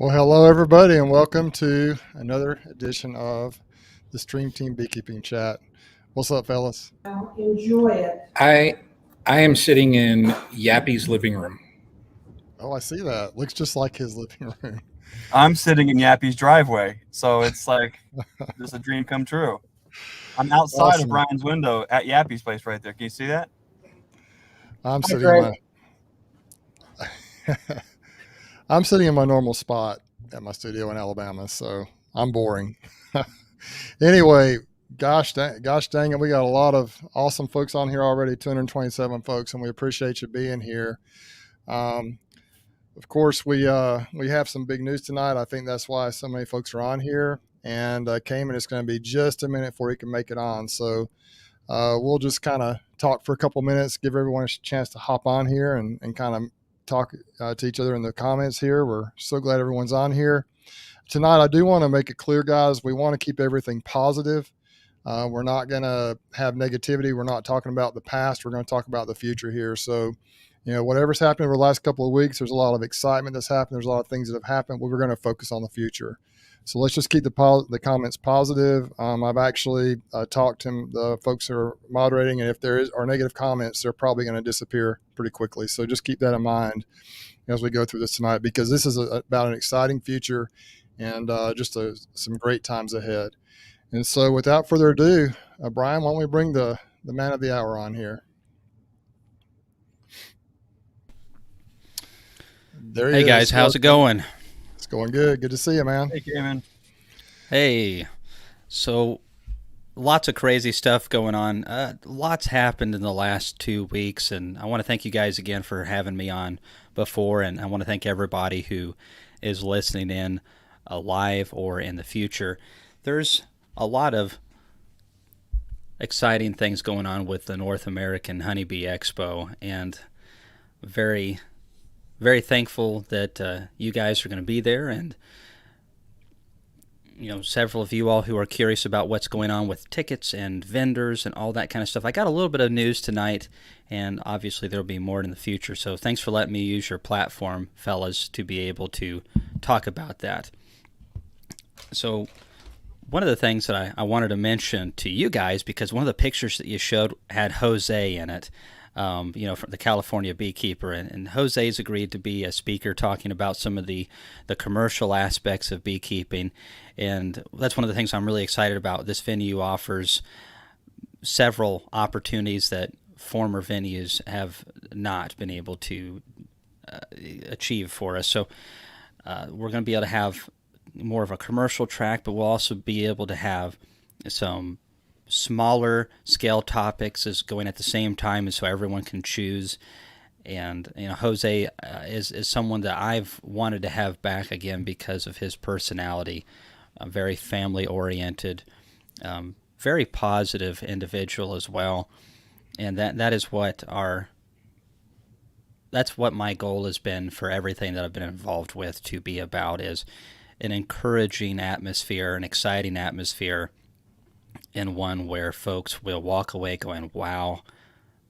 Well, hello everybody, and welcome to another edition of the Stream Team Beekeeping Chat. What's up, fellas? Enjoy it. I am sitting in Yappy's living room. Oh, I see that. Looks just like his living room. I'm sitting in Yappy's driveway, so it's like just a dream come true. I'm outside Awesome. of Brian's window at Yappy's place right there. Can you see that? I'm Hi, sitting in Greg. my I'm sitting in my normal spot at my studio in Alabama, so I'm boring. Anyway, gosh dang it, we got a lot of awesome folks on here already, 227 folks, and we appreciate you being here. Um, Of course, we have some big news tonight. I think that's why so many folks are on here. And Kamon, it's going to be just a minute before he can make it on. So we'll just kind of talk for a couple minutes, give everyone a chance to hop on here and kind of talk to each other in the comments here. We're so glad everyone's on here. Tonight, I do want to make it clear, guys, we want to keep everything positive. We're not going to have negativity. We're not talking about the past. We're going to talk about the future here. So, whatever's happened over the last couple of weeks, there's a lot of excitement that's happened. There's a lot of things that have happened. We're going to focus on the future. So let's just keep the comments positive. I've actually talked to the folks who are moderating, and if there are negative comments, they're probably going to disappear pretty quickly. So just keep that in mind as we go through this tonight, because this is about an exciting future and some great times ahead. And so without further ado, Brian, why don't we bring the man of the hour on here? There he Hey is. guys, how's it going? It's going good. Good to see you, man. Hey, Kamon. Hey, so lots of crazy stuff going on. Lots happened in the last 2 weeks, and I want to thank you guys again for having me on before, and I want to thank everybody who is listening in live or in the future. There's a lot of exciting things going on with the North American Honeybee Expo, and very thankful that you guys are going to be there, and several of you all who are curious about what's going on with tickets and vendors and all that kind of stuff. I got a little bit of news tonight, and obviously there'll be more in the future, so thanks for letting me use your platform, fellas, to be able to talk about that. So one of the things that I wanted to mention to you guys, because one of the pictures that you showed had Jose in it, from the California beekeeper, and Jose's agreed to be a speaker talking about some of the commercial aspects of beekeeping, and that's one of the things I'm really excited about. This venue offers several opportunities that former venues have not been able to achieve for us. So we're going to be able to have more of a commercial track, but we'll also be able to have some smaller scale topics is going at the same time, and so everyone can choose. And Jose is someone that I've wanted to have back again because of his personality, very family oriented, very positive individual as well, and that is that's what my goal has been for everything that I've been involved with, to be about is an encouraging atmosphere, an exciting atmosphere, and one where folks will walk away going, wow,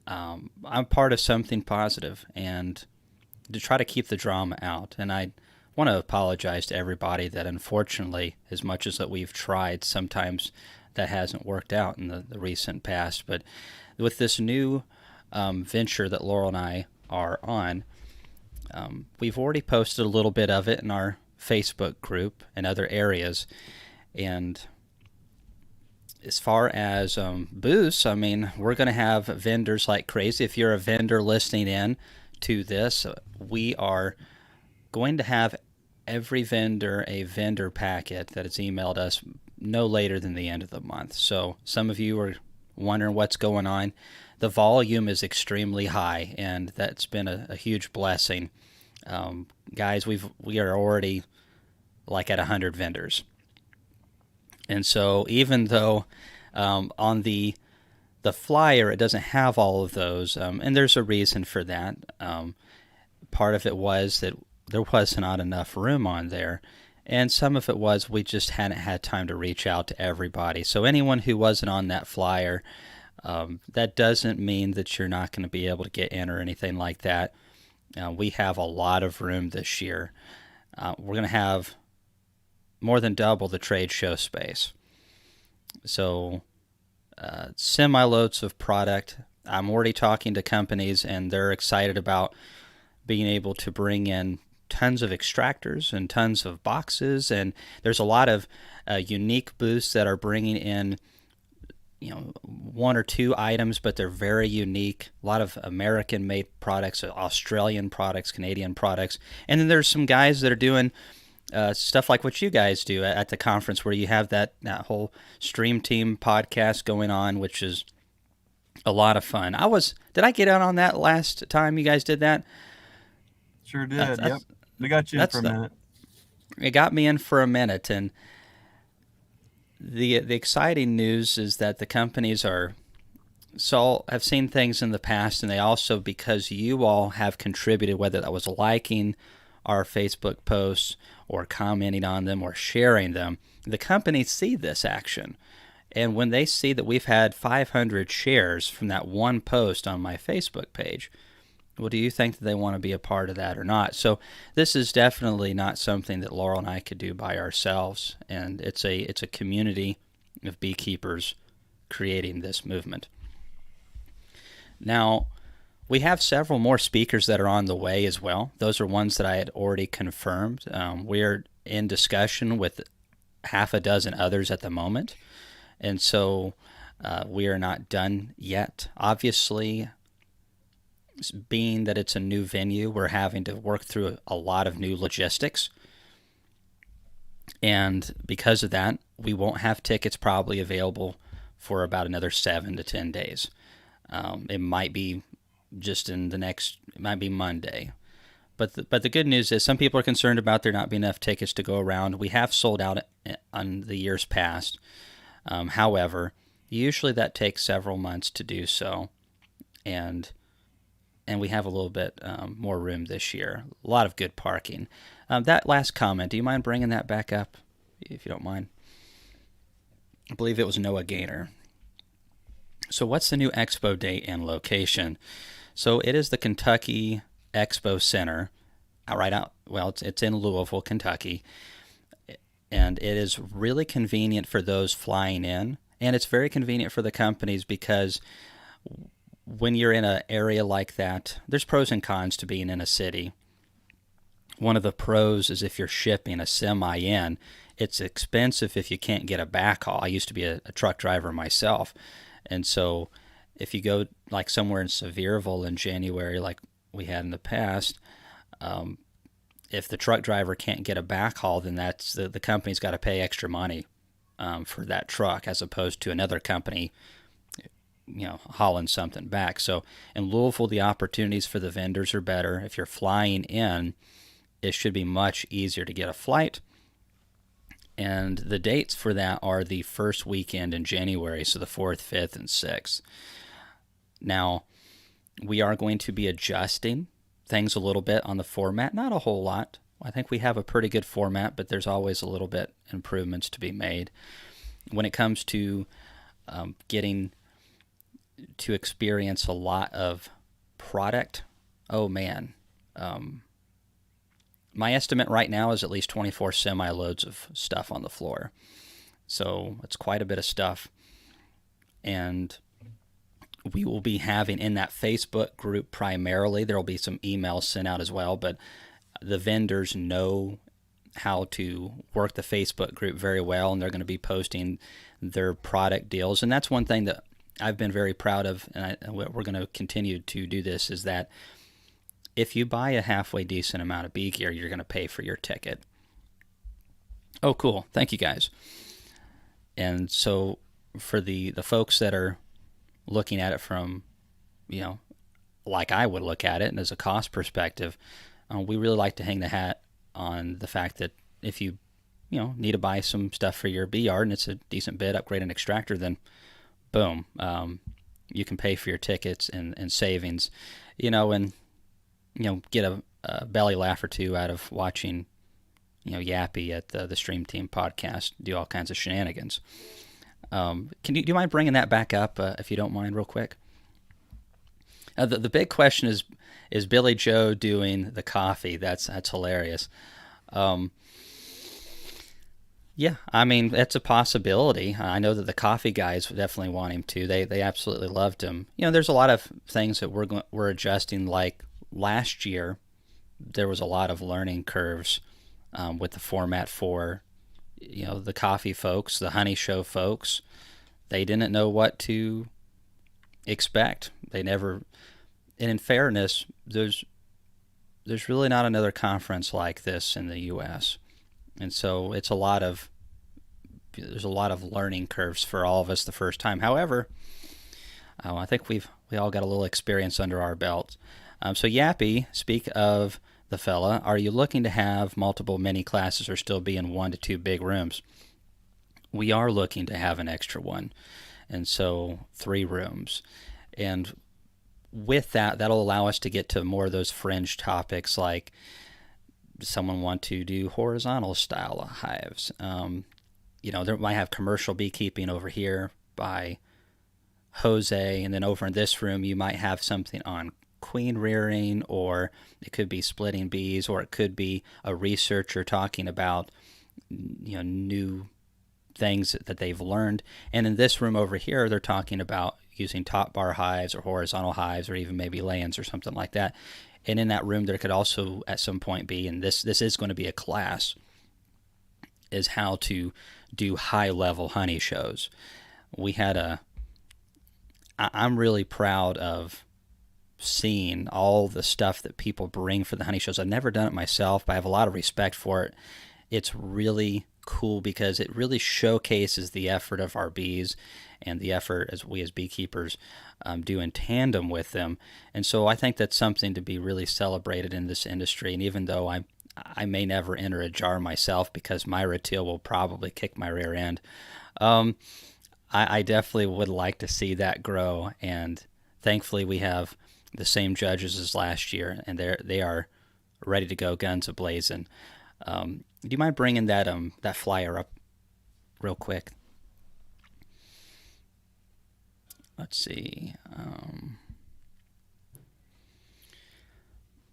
I'm part of something positive, and to try to keep the drama out. And I want to apologize to everybody that unfortunately, as much as that we've tried, sometimes that hasn't worked out in the recent past. But with this new venture that Laurel and I are on, we've already posted a little bit of it in our Facebook group and other areas. And as far as booths, I mean, we're going to have vendors like crazy. If you're a vendor listening in to this, we are going to have every vendor a vendor packet that is emailed us no later than the end of the month. So some of you are wondering what's going on. The volume is extremely high, and that's been a huge blessing. Guys, we are already like at 100 vendors. And so even though on the flyer it doesn't have all of those, and there's a reason for that. Part of it was that there was not enough room on there, and some of it was we just hadn't had time to reach out to everybody. So anyone who wasn't on that flyer, that doesn't mean that you're not going to be able to get in or anything like that. We have a lot of room this year. we're going to have more than double the trade show space. So semi-loads of product. I'm already talking to companies, and they're excited about being able to bring in tons of extractors and tons of boxes. And there's a lot of unique booths that are bringing in, one or two items, but they're very unique. A lot of American-made products, Australian products, Canadian products. And then there's some guys that are doing stuff like what you guys do at the conference, where you have that whole Stream Team podcast going on, which is a lot of fun. Did I get out on that last time you guys did that? Sure did. Yep. We got you in for a minute. It got me in for a minute, and the exciting news is that the companies have seen things in the past, and they also, because you all have contributed, whether that was liking our Facebook posts or commenting on them or sharing them, the companies see this action. And when they see that we've had 500 shares from that one post on my Facebook page, well, do you think that they want to be a part of that or not? So this is definitely not something that Laurel and I could do by ourselves, and it's a community of beekeepers creating this movement. Now, we have several more speakers that are on the way as well. Those are ones that I had already confirmed. We're in discussion with half a dozen others at the moment, and so we are not done yet. Obviously, being that it's a new venue, we're having to work through a lot of new logistics. And because of that, we won't have tickets probably available for about another 7 to 10 days. It might be just it might be Monday. But the good news is some people are concerned about there not being enough tickets to go around. We have sold out on the years past. However, usually that takes several months to do so. And we have a little bit more room this year. A lot of good parking. That last comment, do you mind bringing that back up, if you don't mind? I believe it was Noah Gaynor. So what's the new Expo date and location? So it is the Kentucky Expo Center. It's in Louisville, Kentucky. And it is really convenient for those flying in. And it's very convenient for the companies because when you're in an area like that, there's pros and cons to being in a city. One of the pros is if you're shipping a semi in, it's expensive if you can't get a backhaul. I used to be a truck driver myself. And so if you go like somewhere in Sevierville in January, like we had in the past, if the truck driver can't get a backhaul, then that's the company's got to pay extra money for that truck, as opposed to another company hauling something back. So in Louisville, the opportunities for the vendors are better. If you're flying in, it should be much easier to get a flight. And the dates for that are the first weekend in January, so the 4th, 5th, and 6th. Now, we are going to be adjusting things a little bit on the format, not a whole lot. I think we have a pretty good format, but there's always a little bit improvements to be made. When it comes to getting to experience a lot of product, oh man. My estimate right now is at least 24 semi-loads of stuff on the floor. So it's quite a bit of stuff. And we will be having in that Facebook group primarily, there will be some emails sent out as well, but the vendors know how to work the Facebook group very well, and they're going to be posting their product deals. And that's one thing that I've been very proud of, and we're going to continue to do this, is that if you buy a halfway decent amount of bee gear, you're going to pay for your ticket. Oh, cool. Thank you, guys. And so for the folks that are looking at it from, like I would look at it, and as a cost perspective, we really like to hang the hat on the fact that if you, need to buy some stuff for your bee yard and it's a decent bid, upgrade an extractor, then boom, you can pay for your tickets and savings, and get a belly laugh or two out of watching, Yappy at the Stream Team podcast do all kinds of shenanigans. Do you mind bringing that back up, if you don't mind, real quick? The big question is Billy Joe doing the coffee? That's hilarious. Um, yeah, I mean, that's a possibility. I know that the coffee guys definitely want him to. They absolutely loved him. There's a lot of things that we're adjusting. Like last year, there was a lot of learning curves with the format for the coffee folks, the honey show folks. They didn't know what to expect. They never. And in fairness, there's really not another conference like this in the U.S. And so there's a lot of learning curves for all of us the first time. However, I think we all got a little experience under our belts. So Yappy, speak of the fella, are you looking to have multiple mini classes or still be in 1 to 2 big rooms? We are looking to have an extra one, and so 3 rooms. And with that, that'll allow us to get to more of those fringe topics, like someone want to do horizontal style hives. There might have commercial beekeeping over here by Jose, and then over in this room you might have something on queen rearing, or it could be splitting bees, or it could be a researcher talking about new things that they've learned. And in this room over here, they're talking about using top bar hives or horizontal hives, or even maybe lay-ins or something like that. And in that room, there could also at some point be, and this is going to be a class, is how to do high-level honey shows. I'm really proud of seeing all the stuff that people bring for the honey shows. I've never done it myself, but I have a lot of respect for it. It's really cool because it really showcases the effort of our bees and the effort as we as beekeepers do in tandem with them. And so I think that's something to be really celebrated in this industry. And even though I may never enter a jar myself because my retail will probably kick my rear end, I definitely would like to see that grow. And thankfully we have the same judges as last year, and they are ready to go, guns a-blazing. Do you mind bringing that flyer up real quick? Let's see.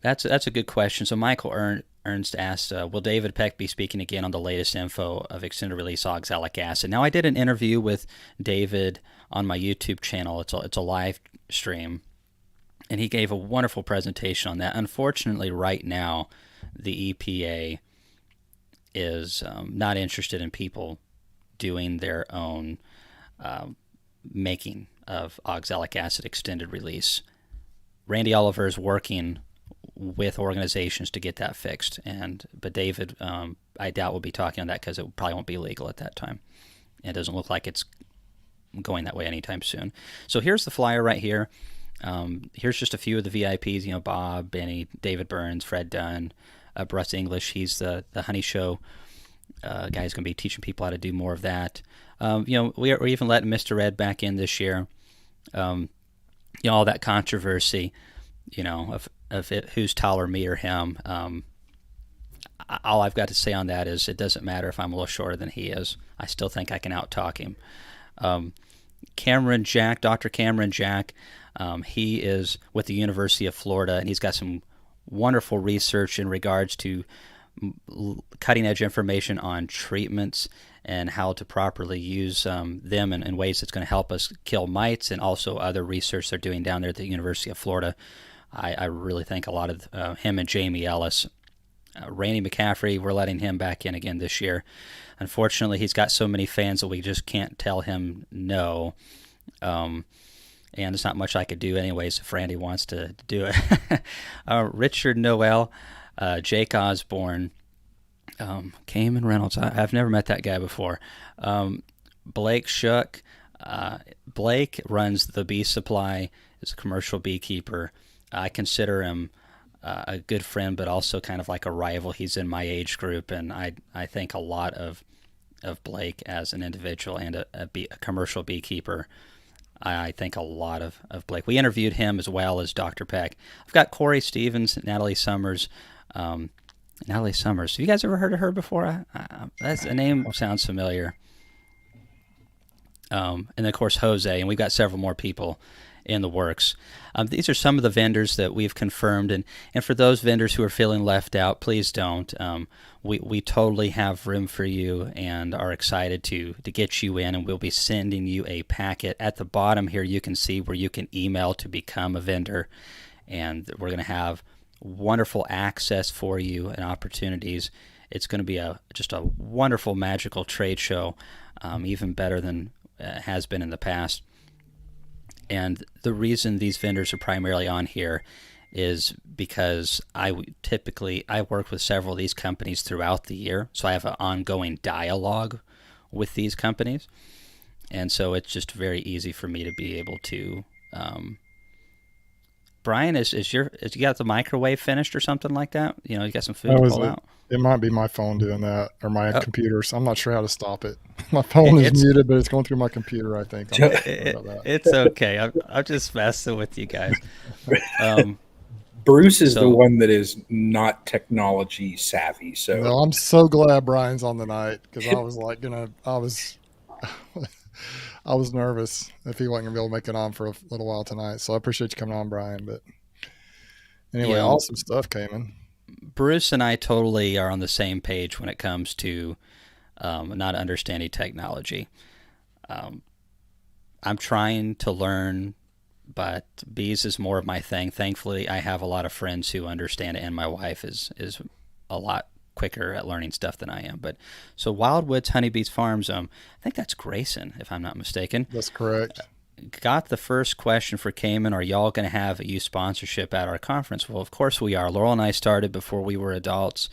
That's a good question. So Michael Ernst asked, will David Peck be speaking again on the latest info of extended release oxalic acid? Now, I did an interview with David on my YouTube channel. It's a live stream, and he gave a wonderful presentation on that. Unfortunately, right now, the EPA is not interested in people doing their own making of oxalic acid extended release. Randy Oliver is working with organizations to get that fixed, but David, I doubt will be talking on that because it probably won't be legal at that time. It doesn't look like it's going that way anytime soon. So here's the flyer right here. Here's just a few of the VIPs, Bob, Benny, David Burns, Fred Dunn, Russ English. He's the Honey Show guy who's going to be teaching people how to do more of that. We're even letting Mr. Ed back in this year. All that controversy, of it, who's taller, me or him. All I've got to say on that is it doesn't matter if I'm a little shorter than he is. I still think I can out-talk him. Dr. Cameron Jack, he is with the University of Florida, and he's got some wonderful research in regards to cutting-edge information on treatments and how to properly use them in ways that's going to help us kill mites, and also other research they're doing down there at the University of Florida. I really think a lot of him and Jamie Ellis. Randy McCaffrey, we're letting him back in again this year. Unfortunately, he's got so many fans that we just can't tell him no. And there's not much I could do anyways if Randy wants to do it. Richard Noel, Jake Osborne, Kamon Reynolds. I've never met that guy before. Blake Shook. Blake runs the Bee Supply, is a commercial beekeeper. I consider him a good friend, but also kind of like a rival. He's in my age group, and I think a lot of Blake as an individual and a commercial beekeeper. I think a lot of Blake. We interviewed him as well as Dr. Peck. I've got Corey Stevens, Natalie Summers. Natalie Summers. Have you guys ever heard of her before? That's a name sounds familiar. And then, of course, Jose, and we've got several more people in the works. These are some of the vendors that we've confirmed, and for those vendors who are feeling left out, please don't. We totally have room for you and are excited to get you in, and we'll be sending you a packet. At the bottom here, you can see where you can email to become a vendor, and we're going to have wonderful access for you and opportunities. It's going to be just a wonderful, magical trade show, even better than has been in the past. And the reason these vendors are primarily on here is because I work with several of these companies throughout the year, so I have an ongoing dialogue with these companies, and so it's just very easy for me to be able to. Brian, is you got the microwave finished or something like that? You got some food to pull out? It might be my phone doing that, or my computer. So I'm not sure how to stop it. My phone is muted, but it's going through my computer, I think. It's okay. I'm just messing with you guys. Bruce is the one that is not technology savvy. So no, I'm so glad Brian's on the night, because I was like, I was nervous if he wasn't gonna be able to make it on for a little while tonight. So I appreciate you coming on, Brian. But anyway, awesome stuff, Kamon. Bruce and I totally are on the same page when it comes to not understanding technology. I'm trying to learn, but bees is more of my thing. Thankfully, I have a lot of friends who understand it, and my wife is a lot quicker at learning stuff than I am. But so Wildwoods Honeybees Farms, I think that's Grayson, if I'm not mistaken. That's correct. Got the first question for Kamon. Are y'all going to have a youth sponsorship at our conference? Well, of course we are. Laurel and I started before we were adults,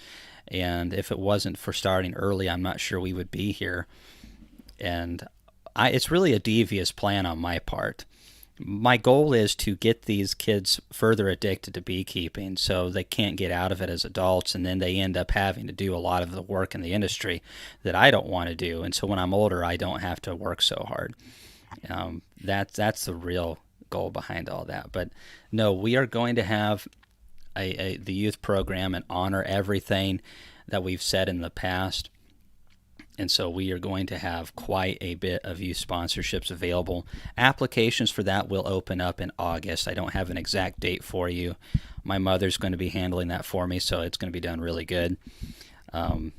and if it wasn't for starting early, I'm not sure we would be here. And it's really a devious plan on my part. My goal is to get these kids further addicted to beekeeping so they can't get out of it as adults, and then they end up having to do a lot of the work in the industry that I don't want to do. And so when I'm older, I don't have to work so hard. That's the real goal behind all that. But no, we are going to have the youth program and honor everything that we've said in the past. And so we are going to have quite a bit of youth sponsorships available. Applications for that will open up in August. I don't have an exact date for you. My mother's going to be handling that for me, so it's going to be done really good. Look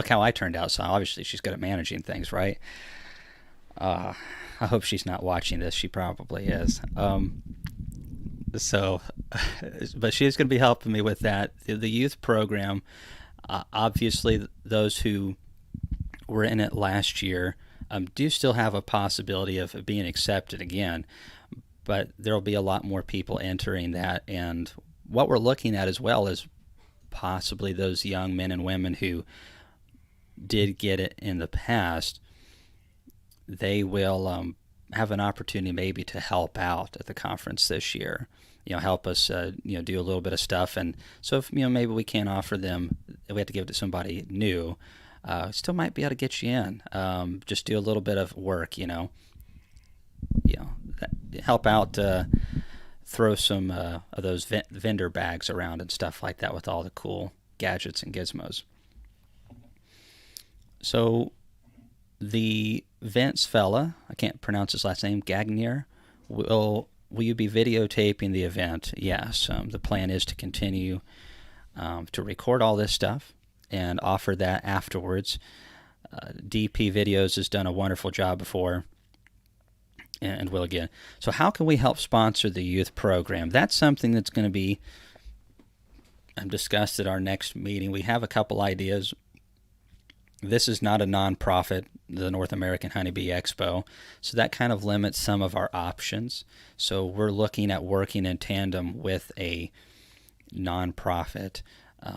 how I turned out. So obviously she's good at managing things, right? I hope she's not watching this. She probably is. But she's going to be helping me with that. The youth program, obviously those who were in it last year do still have a possibility of being accepted again, but there will be a lot more people entering that. And what we're looking at as well is possibly those young men and women who did get it in the past. They will have an opportunity maybe to help out at the conference this year. Help us, do a little bit of stuff. And so if, maybe we can't offer them, we have to give it to somebody new, still might be able to get you in. Just do a little bit of work, help out, throw some of those vendor bags around and stuff like that with all the cool gadgets and gizmos. So the Vince fella, I can't pronounce his last name, Gagnier, will you be videotaping the event? Yes. The plan is to continue to record all this stuff and offer that afterwards. DP Videos has done a wonderful job before and will again. So how can we help sponsor the youth program? That's something that's going to be discussed at our next meeting. We have a couple ideas. This is not a nonprofit, the North American Honeybee Expo, so that kind of limits some of our options. So we're looking at working in tandem with a nonprofit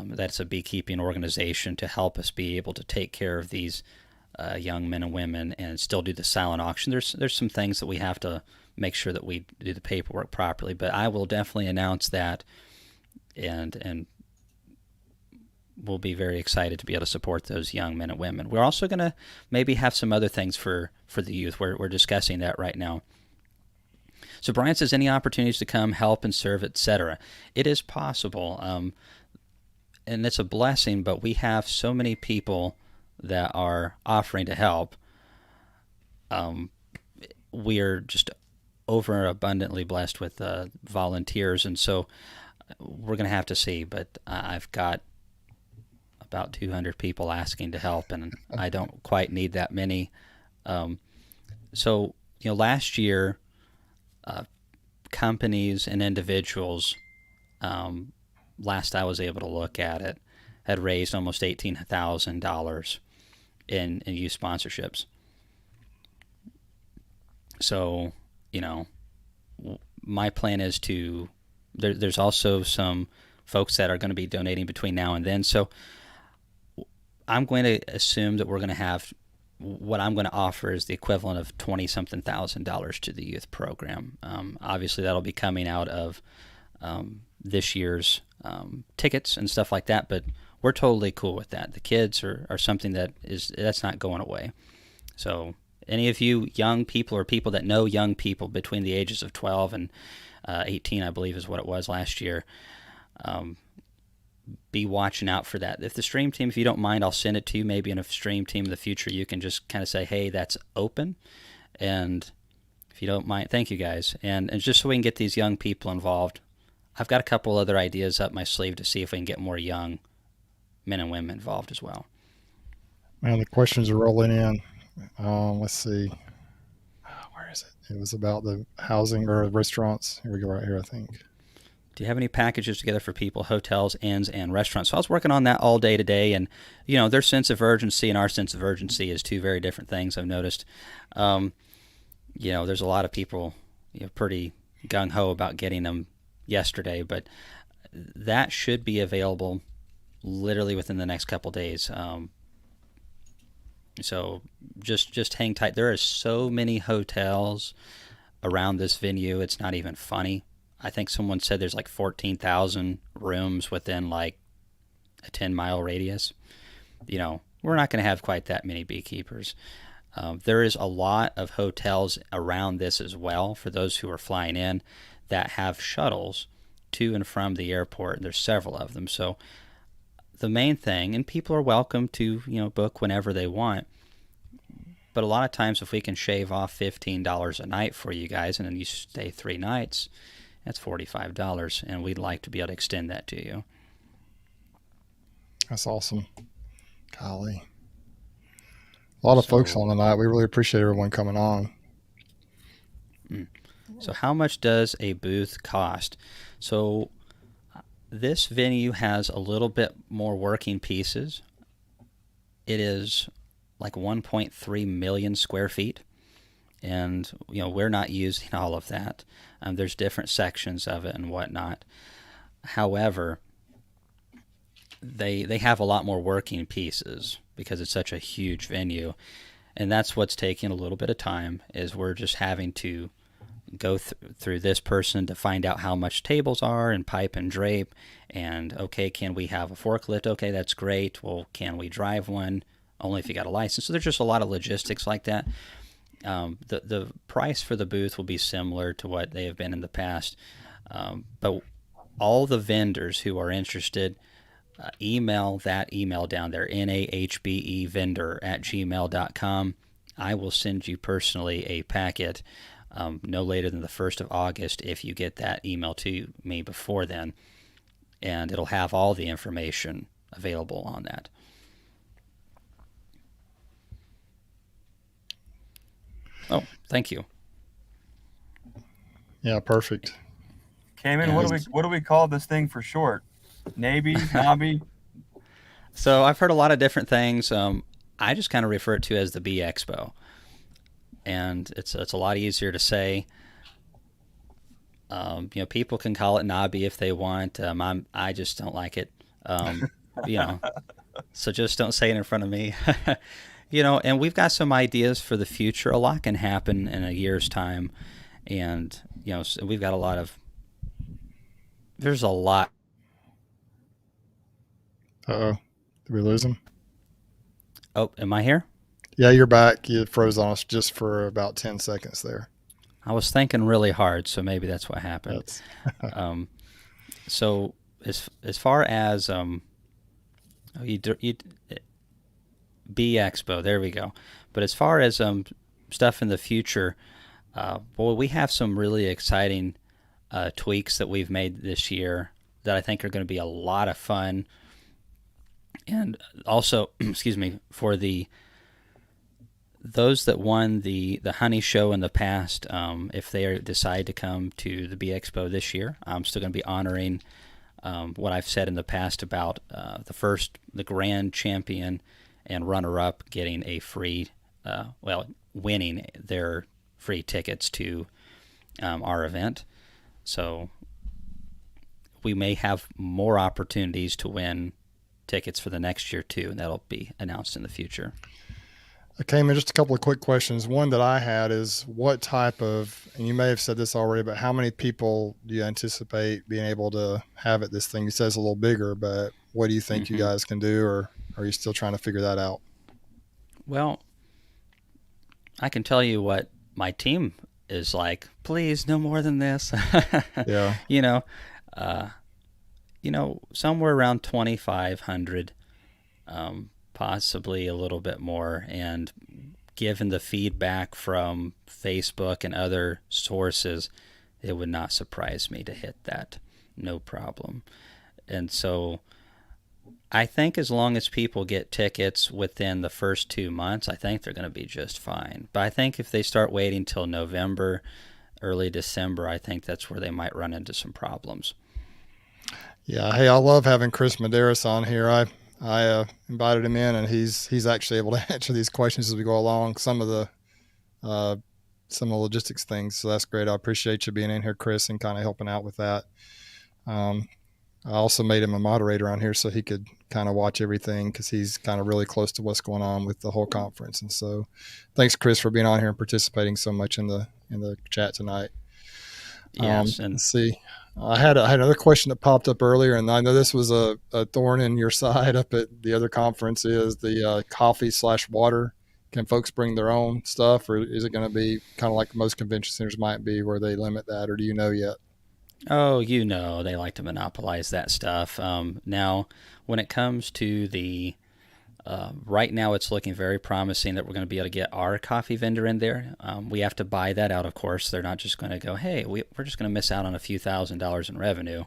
that's a beekeeping organization to help us be able to take care of these young men and women and still do the silent auction. There's some things that we have to make sure that we do the paperwork properly, but I will definitely announce that, and we'll be very excited to be able to support those young men and women. We're also going to maybe have some other things for the youth. We're discussing that right now. So Brian says, any opportunities to come, help and serve, etc. It is possible, and it's a blessing, but we have so many people that are offering to help. We are just overabundantly blessed with volunteers, and so we're going to have to see. But I've got about 200 people asking to help, and I don't quite need that many. So, last year, companies and individuals, last I was able to look at it, had raised almost $18,000 in youth sponsorships. So, my plan is to, there's also some folks that are going to be donating between now and then. So I'm going to assume that we're going to have, what I'm going to offer is the equivalent of $20-something thousand to the youth program. Obviously, that'll be coming out of this year's tickets and stuff like that, but we're totally cool with that. The kids are something that's not going away. So any of you young people or people that know young people between the ages of 12 and 18, I believe is what it was last year, be watching out for that. If the stream team, if you don't mind, I'll send it to you. Maybe in a stream team in the future, you can just kind of say, hey, that's open. And if you don't mind, thank you guys. And just so we can get these young people involved, I've got a couple other ideas up my sleeve to see if we can get more young men and women involved as well. Man, the questions are rolling in. Let's see. Where is it? It was about the housing or restaurants. Here we go, right here, I think. Do you have any packages together for people, hotels, inns, and restaurants? So I was working on that all day today, and their sense of urgency and our sense of urgency is two very different things. I've noticed. There's a lot of people pretty gung ho about getting them yesterday, but that should be available literally within the next couple days. So just hang tight. There are so many hotels around this venue. It's not even funny. I think someone said there's like 14,000 rooms within like a 10-mile radius. We're not going to have quite that many beekeepers. There is a lot of hotels around this as well for those who are flying in that have shuttles to and from the airport. There's several of them. So the main thing, and people are welcome to book whenever they want, but a lot of times if we can shave off $15 a night for you guys and then you stay 3 nights, that's $45, and we'd like to be able to extend that to you. That's awesome. Golly. A lot of folks on tonight. We really appreciate everyone coming on. So how much does a booth cost? So this venue has a little bit more working pieces. It is like 1.3 million square feet. And, we're not using all of that. There's different sections of it and whatnot. However, they have a lot more working pieces because it's such a huge venue. And that's what's taking a little bit of time, is we're just having to go through this person to find out how much tables are and pipe and drape. And, okay, can we have a forklift? Okay, that's great. Well, can we drive one? Only if you got a license. So there's just a lot of logistics like that. The price for the booth will be similar to what they have been in the past, but all the vendors who are interested, email that email down there, nahbevendor@gmail.com. I will send you personally a packet no later than the 1st of August if you get that email to me before then, and it'll have all the information available on that. Oh, thank you. Yeah, perfect. Kamon, what do we call this thing for short? Navy, Nobby? So I've heard a lot of different things. I just kind of refer to it as the Bee Expo, and it's a lot easier to say. People can call it Nobby if they want. I just don't like it. So just don't say it in front of me. And we've got some ideas for the future. A lot can happen in a year's time. And, so we've got there's a lot. Uh-oh. Did we lose him? Oh, am I here? Yeah, you're back. You froze on us just for about 10 seconds there. I was thinking really hard, so maybe that's what happened. So as far as Bee Expo, there we go. But as far as stuff in the future, Well, we have some really exciting tweaks that we've made this year that I think are going to be a lot of fun. And also, excuse me, for those that won the honey show in the past, if they decide to come to the Bee Expo this year, I'm still going to be honoring what I've said in the past about the grand champion and runner-up getting a free, winning their free tickets to our event. So we may have more opportunities to win tickets for the next year too, and that'll be announced in the future. Okay, man, just a couple of quick questions. One that I had is what type of, and you may have said this already, but how many people do you anticipate being able to have at this thing? You said it's a little bigger, but what do you think you guys can do, or are you still trying to figure that out? Well, I can tell you what my team is like. Please, no more than this. Yeah. Somewhere around 2,500, possibly a little bit more. And given the feedback from Facebook and other sources, it would not surprise me to hit that, no problem. And so I think as long as people get tickets within the first 2 months, I think they're going to be just fine. But I think if they start waiting till November, early December, I think that's where they might run into some problems. Yeah. Hey, I love having Chris Medeiros on here. I invited him in, and he's actually able to answer these questions as we go along. Some of the logistics things. So that's great. I appreciate you being in here, Chris, and kind of helping out with that. I also made him a moderator on here so he could kind of watch everything, because he's kind of really close to what's going on with the whole conference. And so thanks, Chris, for being on here and participating so much in the chat tonight. Yes. And let's see. I had another question that popped up earlier, and I know this was a thorn in your side up at the other conference, is the coffee/water. Can folks bring their own stuff, or is it going to be kind of like most convention centers might be, where they limit that, or do you know yet? Oh, they like to monopolize that stuff. Now, when it comes to right now it's looking very promising that we're going to be able to get our coffee vendor in there. We have to buy that out, of course. They're not just going to go, hey, we're just going to miss out on a few $1,000s in revenue.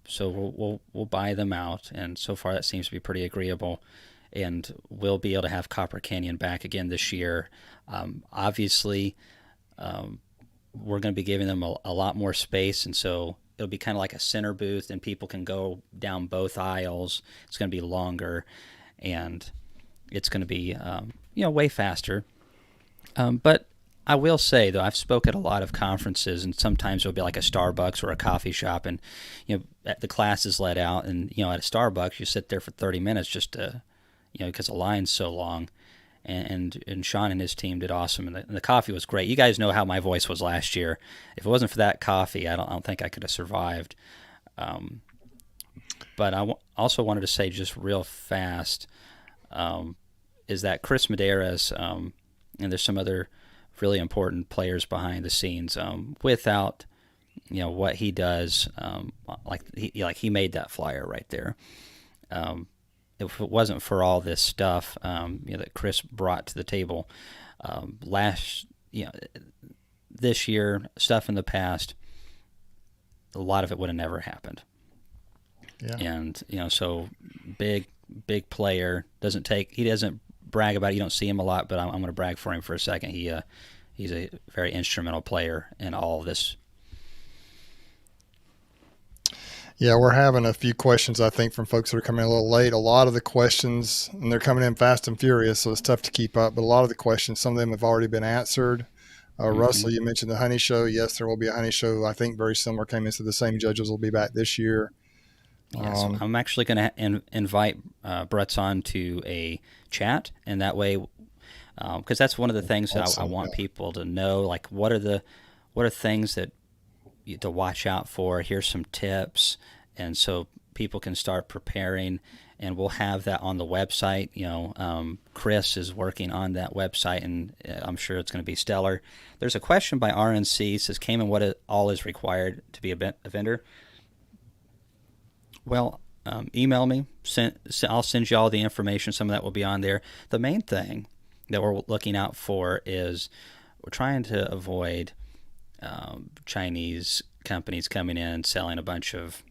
So we'll buy them out, and so far that seems to be pretty agreeable. And we'll be able to have Copper Canyon back again this year. Obviously, we're going to be giving them a lot more space, and so it'll be kind of like a center booth, and people can go down both aisles. It's going to be longer, and it's going to be way faster. But I will say, though, I've spoken at a lot of conferences, and sometimes it'll be like a Starbucks or a coffee shop, and the class is let out, and at a Starbucks you sit there for 30 minutes just to because the line's so long. And Sean and his team did awesome, and the coffee was great. You guys know how my voice was last year. If it wasn't for that coffee, I don't think I could have survived. But I also wanted to say just real fast is that Chris Medeiros, and there's some other really important players behind the scenes. Without what he does, he made that flyer right there. If it wasn't for all this stuff that Chris brought to the table this year, stuff in the past, a lot of it would have never happened. Yeah. And so big player, he doesn't brag about it. You don't see him a lot, but I'm going to brag for him for a second. He's a very instrumental player in all of this. Yeah, we're having a few questions, I think, from folks that are coming in a little late. A lot of the questions, and they're coming in fast and furious, so it's tough to keep up. But a lot of the questions, some of them have already been answered. Russell, you mentioned the honey show. Yes, there will be a honey show. I think very similar. Came in, so the same judges will be back this year. Yes, I'm actually going to invite Brutz on to a chat, and that way, because that's one of the things that I want people to know. Like, what are things that to watch out for? Here's some tips, and so people can start preparing, and we'll have that on the website. Chris is working on that website, and I'm sure it's going to be stellar. There's a question by RNC. It says, Kamon, what all is required to be a vendor? Well, email me. I'll send you all the information. Some of that will be on there. The main thing that we're looking out for is we're trying to avoid Chinese companies coming in and selling a bunch of.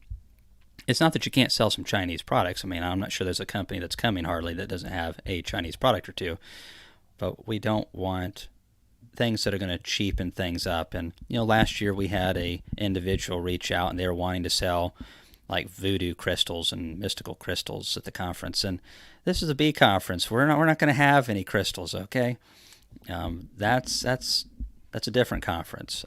It's not that you can't sell some Chinese products. I mean, I'm not sure there's a company that's coming hardly that doesn't have a Chinese product or two, but we don't want things that are going to cheapen things up. And last year we had a individual reach out and they were wanting to sell like voodoo crystals and mystical crystals at the conference. And this is a bee conference. We're not going to have any crystals, okay? That's a different conference.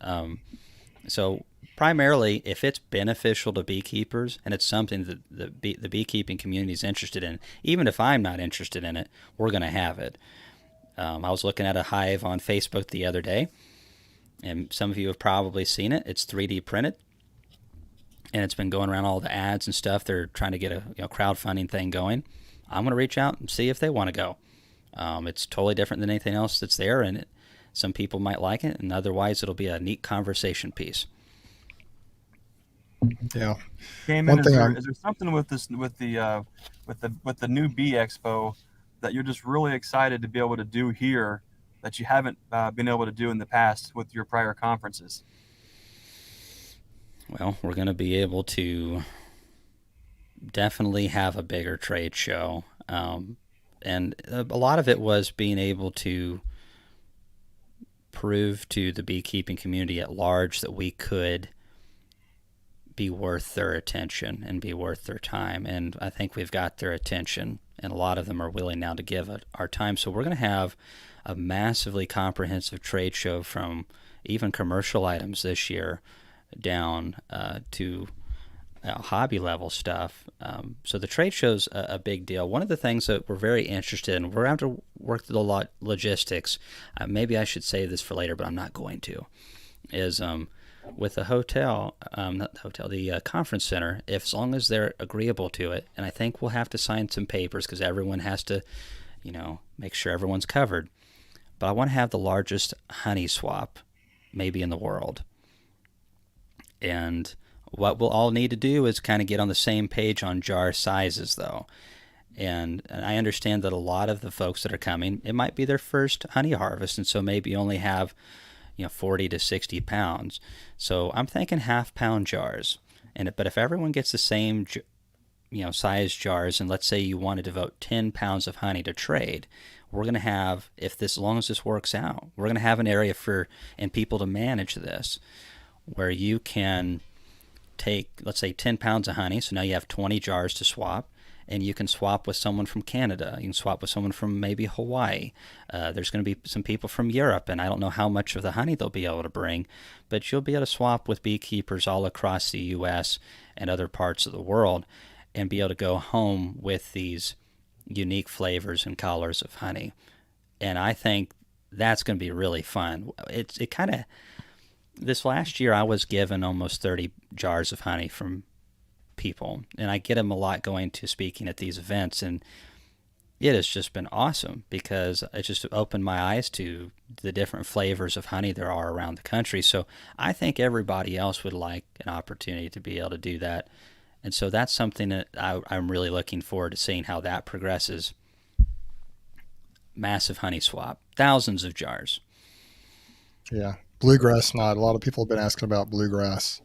So primarily, if it's beneficial to beekeepers and it's something that the beekeeping community is interested in, even if I'm not interested in it, we're going to have it. I was looking at a hive on Facebook the other day, and some of you have probably seen it. It's 3D printed, and it's been going around all the ads and stuff. They're trying to get a crowdfunding thing going. I'm going to reach out and see if they want to go. It's totally different than anything else that's there, and some people might like it, and otherwise it'll be a neat conversation piece. Yeah. Kamon, is there something with the new Bee Expo that you're just really excited to be able to do here that you haven't been able to do in the past with your prior conferences? Well, we're going to be able to definitely have a bigger trade show. And a lot of it was being able to prove to the beekeeping community at large that we could be worth their attention and be worth their time. And I think we've got their attention, and a lot of them are willing now to give it our time. So we're going to have a massively comprehensive trade show, from even commercial items this year down to hobby level stuff. So the trade show's a big deal. One of the things that we're very interested in, we're going to have to work through the logistics. Maybe I should save this for later, but I'm not going to. Is with the hotel, the conference center, as long as they're agreeable to it, and I think we'll have to sign some papers because everyone has to, make sure everyone's covered. But I want to have the largest honey swap maybe in the world. And what we'll all need to do is kind of get on the same page on jar sizes, though. And I understand that a lot of the folks that are coming, it might be their first honey harvest, and so maybe only have 40 to 60 pounds. So I'm thinking half-pound jars. But if everyone gets the same size jars, and let's say you want to devote 10 pounds of honey to trade, we're going to have, as long as this works out, we're going to have an area and people to manage this, where you can take, let's say, 10 pounds of honey. So now you have 20 jars to swap, and you can swap with someone from Canada. You can swap with someone from maybe Hawaii. There's going to be some people from Europe, and I don't know how much of the honey they'll be able to bring, but you'll be able to swap with beekeepers all across the U.S. and other parts of the world and be able to go home with these unique flavors and colors of honey. And I think that's going to be really fun. This last year I was given almost 30 jars of honey from people, and I get them a lot going to speaking at these events, and it has just been awesome because it just opened my eyes to the different flavors of honey there are around the country. So I think everybody else would like an opportunity to be able to do that, and so that's something that I'm really looking forward to seeing how that progresses. Massive honey swap, thousands of jars. Yeah, bluegrass night. A lot of people have been asking about bluegrass.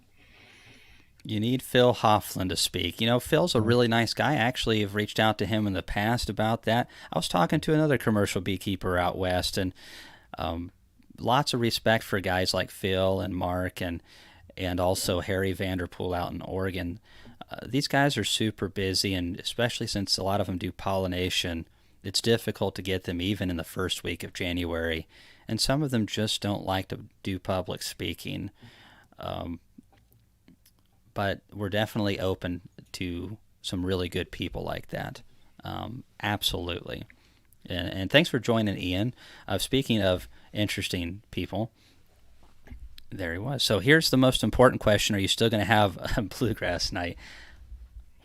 You need Phil Hoffland to speak. Phil's a really nice guy. I actually have reached out to him in the past about that. I was talking to another commercial beekeeper out west, and lots of respect for guys like Phil and Mark and also Harry Vanderpool out in Oregon. These guys are super busy, and especially since a lot of them do pollination, it's difficult to get them even in the first week of January. And some of them just don't like to do public speaking. But we're definitely open to some really good people like that. Absolutely. And thanks for joining, Ian. Speaking of interesting people, there he was. So here's the most important question. Are you still going to have a bluegrass night?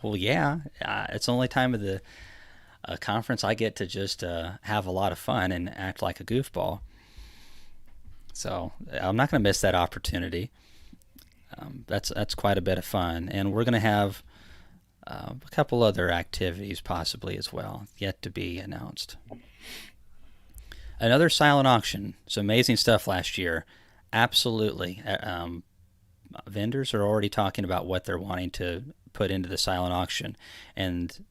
Well, yeah. It's the only time of the conference I get to just have a lot of fun and act like a goofball. So I'm not going to miss that opportunity. That's quite a bit of fun, and we're going to have a couple other activities possibly as well, yet to be announced. Another silent auction. Some amazing stuff last year. Absolutely. Vendors are already talking about what they're wanting to put into the silent auction, and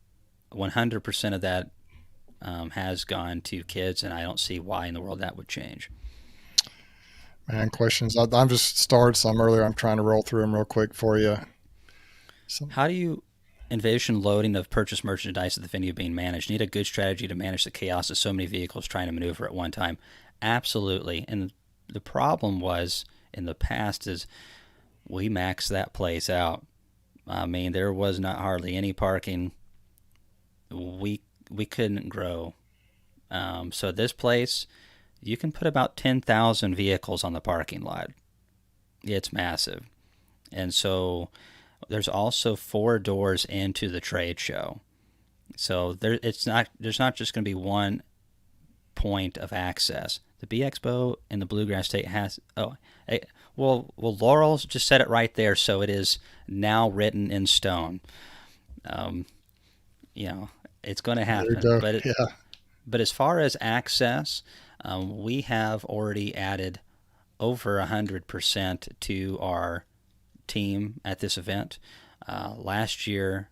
100% of that has gone to kids, and I don't see why in the world that would change. Man, questions. I'm just started some earlier. I'm trying to roll through them real quick for you. How do you envision loading of purchased merchandise at the venue being managed? Need a good strategy to manage the chaos of so many vehicles trying to maneuver at one time. Absolutely. And the problem was in the past is we maxed that place out. I mean, there was not hardly any parking. We couldn't grow. So this place, you can put about 10,000 vehicles on the parking lot. It's massive. And so there's also 4 doors into the trade show. So there's not just going to be one point of access. The Bee Expo in the Bluegrass State has well Laurel's just said it right there, so it is now written in stone. It's going to happen. But as far as access, we have already added over 100% to our team at this event. Last year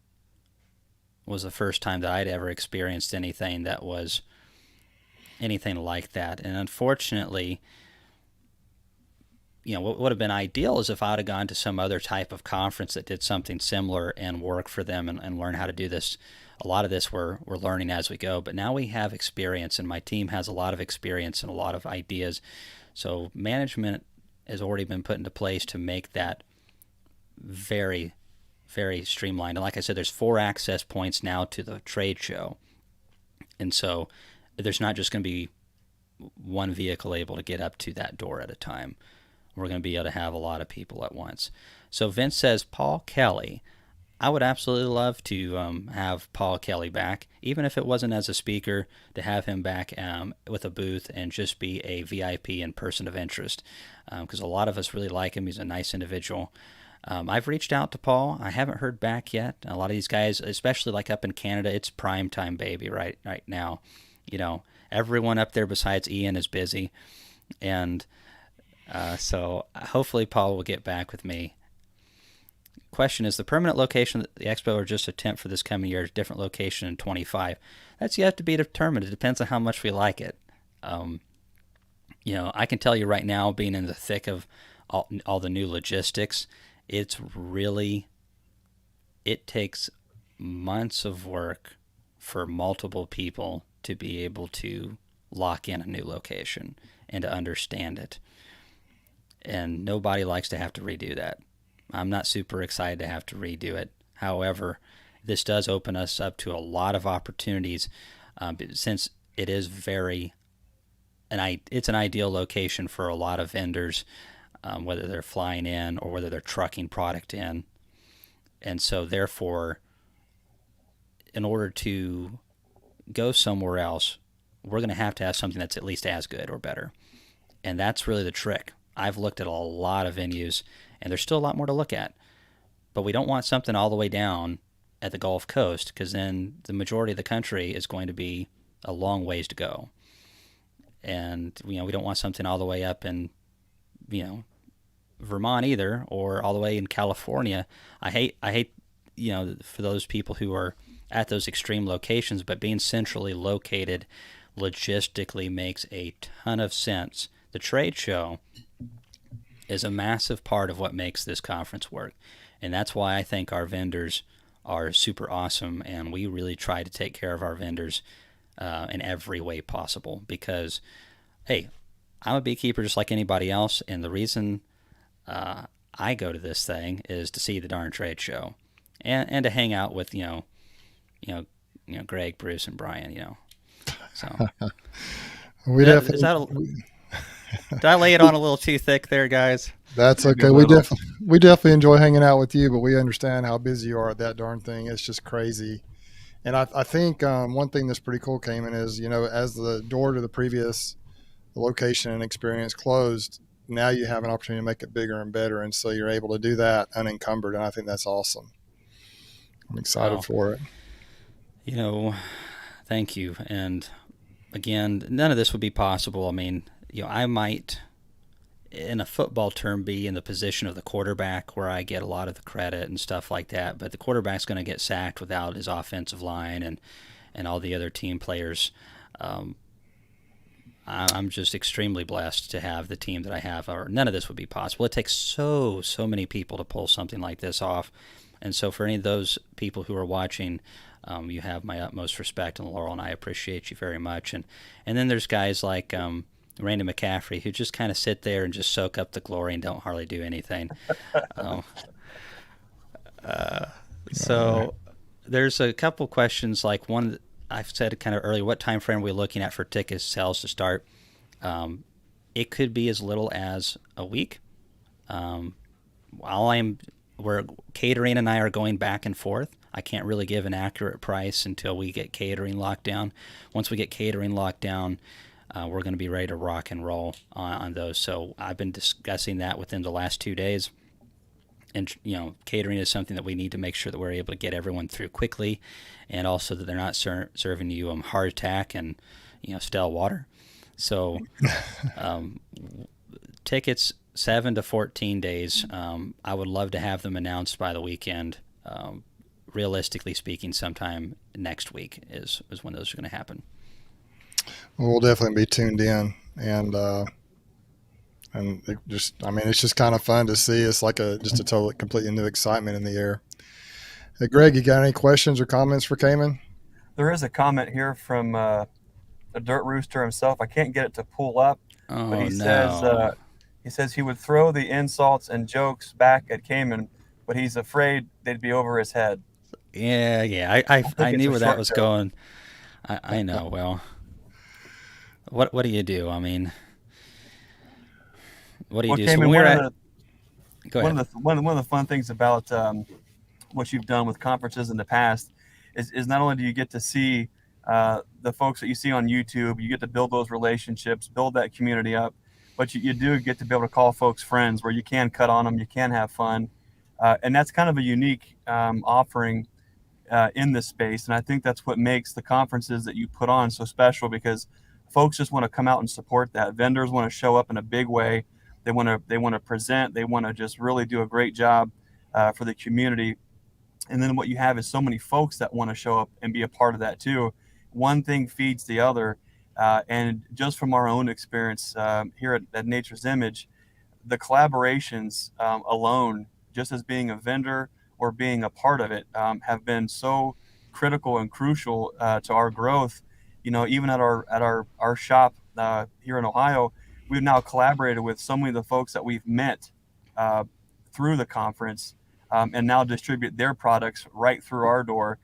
was the first time that I'd ever experienced anything that was anything like that. And unfortunately, what would have been ideal is if I'd have gone to some other type of conference that did something similar and work for them and learn how to do this. A lot of this we're learning as we go, but now we have experience, and my team has a lot of experience and a lot of ideas. So management has already been put into place to make that very, very streamlined. And like I said, there's 4 access points now to the trade show. And so there's not just going to be one vehicle able to get up to that door at a time. We're going to be able to have a lot of people at once. So Vince says, Paul Kelly. I would absolutely love to have Paul Kelly back, even if it wasn't as a speaker, to have him back with a booth and just be a VIP and person of interest, because a lot of us really like him. He's a nice individual. I've reached out to Paul. I haven't heard back yet. A lot of these guys, especially like up in Canada, it's prime time, baby, right now. Everyone up there besides Ian is busy. And so hopefully Paul will get back with me. Question is, the permanent location of the expo or just a tent for this coming year, different location in 25? That's yet to be determined. It depends on how much we like it. I can tell you right now, being in the thick of all the new logistics, it takes months of work for multiple people to be able to lock in a new location and to understand it. And nobody likes to have to redo that. I'm not super excited to have to redo it. However, this does open us up to a lot of opportunities since it is it's an ideal location for a lot of vendors, whether they're flying in or whether they're trucking product in. And so therefore, in order to go somewhere else, we're going to have something that's at least as good or better. And that's really the trick. I've looked at a lot of venues, and there's still a lot more to look at. But we don't want something all the way down at the Gulf Coast, because then the majority of the country is going to be a long ways to go. And we don't want something all the way up in Vermont either, or all the way in California. I hate for those people who are at those extreme locations, but being centrally located logistically makes a ton of sense. The trade show is a massive part of what makes this conference work. And that's why I think our vendors are super awesome, and we really try to take care of our vendors in every way possible, because, hey, I'm a beekeeper just like anybody else, and the reason I go to this thing is to see the darn trade show and to hang out with, Greg, Bruce, and Brian, So did I lay it on a little too thick there, guys? That's okay. We definitely enjoy hanging out with you, but we understand how busy you are at that darn thing. It's just crazy. And I think one thing that's pretty cool, Kamon, is, as the door to the previous location and experience closed, now you have an opportunity to make it bigger and better. And so you're able to do that unencumbered. And I think that's awesome. I'm excited for it. Thank you. And again, none of this would be possible. I mean, I might, in a football term, be in the position of the quarterback where I get a lot of the credit and stuff like that. But the quarterback's going to get sacked without his offensive line and all the other team players. I'm just extremely blessed to have the team that I have, or none of this would be possible. It takes so many people to pull something like this off. And so for any of those people who are watching, you have my utmost respect, and Laurel and I appreciate you very much. And then there's guys like Randy McCaffrey who just kind of sit there and just soak up the glory and don't hardly do anything. So there's a couple questions, like one I've said kind of earlier, what time frame are we looking at for ticket sales to start? It could be as little as a week. Where catering and I are going back and forth, I can't really give an accurate price until we get catering locked down. Once we get catering locked down, we're going to be ready to rock and roll on those. So I've been discussing that within the last 2 days. And, catering is something that we need to make sure that we're able to get everyone through quickly, and also that they're not serving you heart attack and, stale water. So tickets 7 to 14 days. I would love to have them announced by the weekend. Realistically speaking, sometime next week is when those are going to happen. Well, we'll definitely be tuned in, and it's just kind of fun to see. It's like just a totally, completely new excitement in the air. Hey, Greg, you got any questions or comments for Kamon? There is a comment here from a Dirt Rooster himself. I can't get it to pull up, but he says he would throw the insults and jokes back at Kamon, but he's afraid they'd be over his head. Yeah. I knew where that was going. I know. Well, what do you do? I mean, what do you do? Kamon, Go ahead. One of the fun things about what you've done with conferences in the past is not only do you get to see the folks that you see on YouTube, you get to build those relationships, build that community up, but you do get to be able to call folks friends, where you can cut on them, you can have fun, and that's kind of a unique offering in this space. And I think that's what makes the conferences that you put on so special, because folks just want to come out and support that. Vendors want to show up in a big way. They want to present. They want to just really do a great job for the community. And then what you have is so many folks that want to show up and be a part of that too. One thing feeds the other. And just from our own experience here at Nature's Image, the collaborations alone, just as being a vendor or being a part of it, have been so critical and crucial to our growth. Even at our shop here in Ohio, we've now collaborated with so many of the folks that we've met through the conference, and now distribute their products right through our door.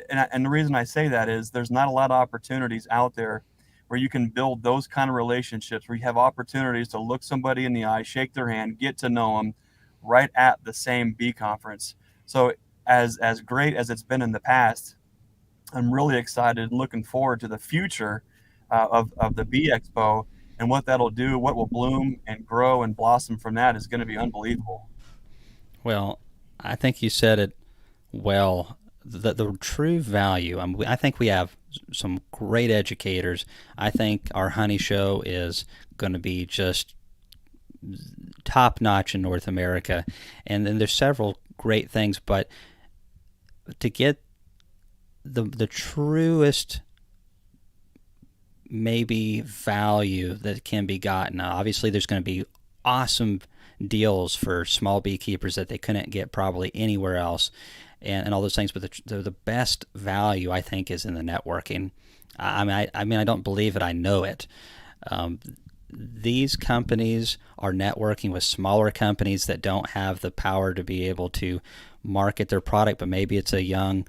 And the reason I say that is there's not a lot of opportunities out there where you can build those kind of relationships, where you have opportunities to look somebody in the eye, shake their hand, get to know them right at the same bee conference. So as great as it's been in the past, I'm really excited and looking forward to the future of the Bee Expo, and what that'll do, what will bloom and grow and blossom from that is going to be unbelievable. Well, I think you said it well. The true value, I think we have some great educators. I think our honey show is going to be just top notch in North America. And then there's several great things, but to get the truest maybe value that can be gotten, obviously there's going to be awesome deals for small beekeepers that they couldn't get probably anywhere else, and all those things, but the best value, I think, is in the networking. I don't believe it, I know it. These companies are networking with smaller companies that don't have the power to be able to market their product, but maybe it's a young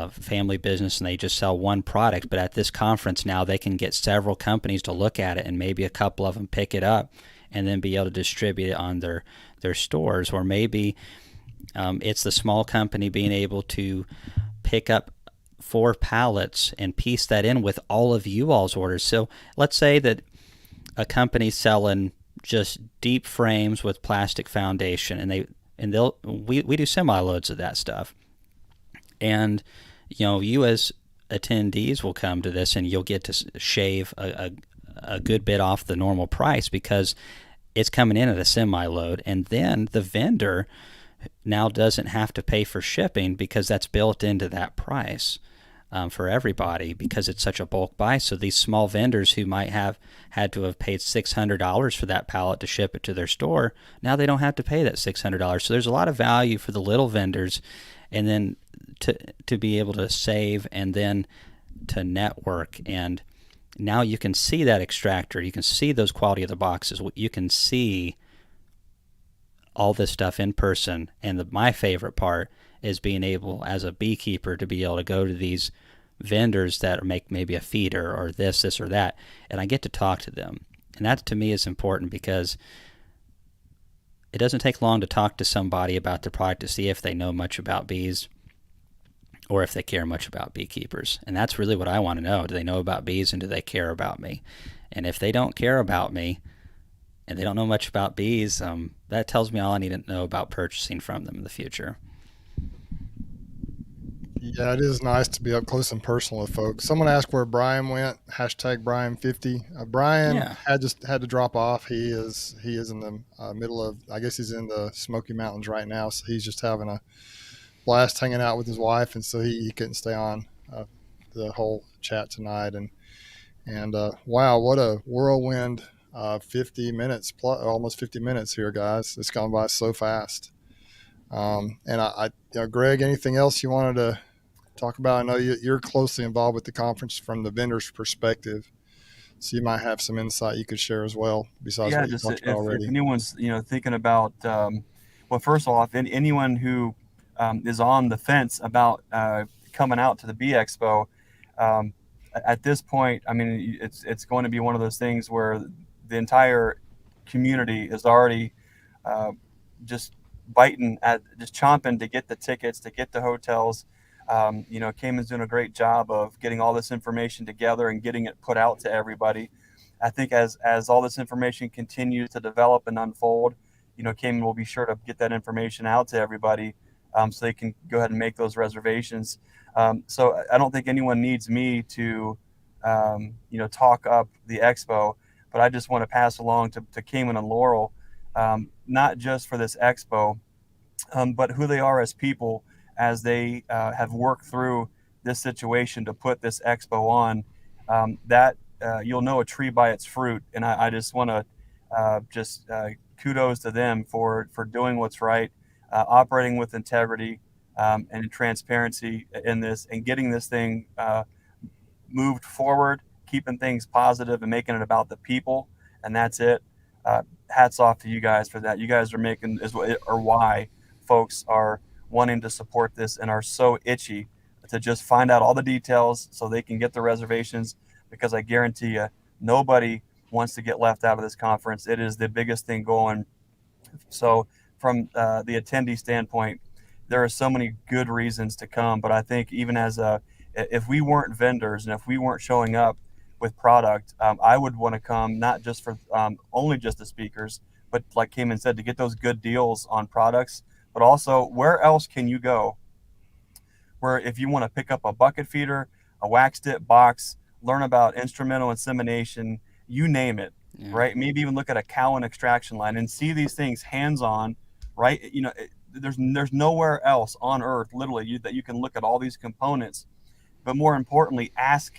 family business and they just sell one product. But at this conference now, they can get several companies to look at it, and maybe a couple of them pick it up and then be able to distribute it on their stores. Or maybe it's the small company being able to pick up 4 pallets and piece that in with all of you all's orders. So let's say that a company's selling just deep frames with plastic foundation, and we do semi-loads of that stuff. And you as attendees will come to this, and you'll get to shave a good bit off the normal price because it's coming in at a semi-load, and then the vendor now doesn't have to pay for shipping because that's built into that price for everybody because it's such a bulk buy. So these small vendors who might have had to have paid $600 for that pallet to ship it to their store, now they don't have to pay that $600. So there's a lot of value for the little vendors, and then to be able to save and then to network. And now you can see that extractor, you can see those quality of the boxes, you can see all this stuff in person. And my favorite part is being able, as a beekeeper, to be able to go to these vendors that make maybe a feeder or this or that, and I get to talk to them. And that to me is important because it doesn't take long to talk to somebody about the product to see if they know much about bees or if they care much about beekeepers. And that's really what I want to know. Do they know about bees, and do they care about me? And if they don't care about me and they don't know much about bees, that tells me all I need to know about purchasing from them in the future. Yeah, it is nice to be up close and personal with folks. Someone asked where Brian went. Hashtag Brian50. Brian had to drop off. He is in the middle of, I guess he's in the Smoky Mountains right now. So he's just having a blast hanging out with his wife, and so he couldn't stay on the whole chat tonight. And wow, what a whirlwind 50 minutes plus, almost 50 minutes here, guys. It's gone by so fast. And Greg, anything else you wanted to talk about? I know you're closely involved with the conference from the vendor's perspective, so you might have some insight you could share as well, besides what you talked about already. If anyone's thinking about, well, first of all, if anyone who is on the fence about coming out to the Bee Expo, at this point, I mean, it's going to be one of those things where the entire community is already just chomping to get the tickets, to get the hotels. Kamon's doing a great job of getting all this information together and getting it put out to everybody. I think as all this information continues to develop and unfold, Kamon will be sure to get that information out to everybody, so they can go ahead and make those reservations. So I don't think anyone needs me to, talk up the expo, but I just want to pass along to Kamon and Laurel, not just for this expo, but who they are as people, as they have worked through this situation to put this expo on. You'll know a tree by its fruit, and I just want to kudos to them for doing what's right, operating with integrity and transparency in this, and getting this thing moved forward, keeping things positive and making it about the people, and that's it. Hats off to you guys for that. You guys are making why folks are wanting to support this and are so itchy to just find out all the details so they can get the reservations, because I guarantee you nobody wants to get left out of this conference. It is the biggest thing going. So from the attendee standpoint, there are so many good reasons to come, but I think even if we weren't vendors and if we weren't showing up with product, I would want to come, not just for only just the speakers, but like Kamon said, to get those good deals on products, but also where else can you go where if you want to pick up a bucket feeder, a wax dip box, learn about instrumental insemination, you name it, right? Maybe even look at a cow and extraction line and see these things hands-on, right? There's nowhere else on earth, literally, that you can look at all these components, but more importantly, ask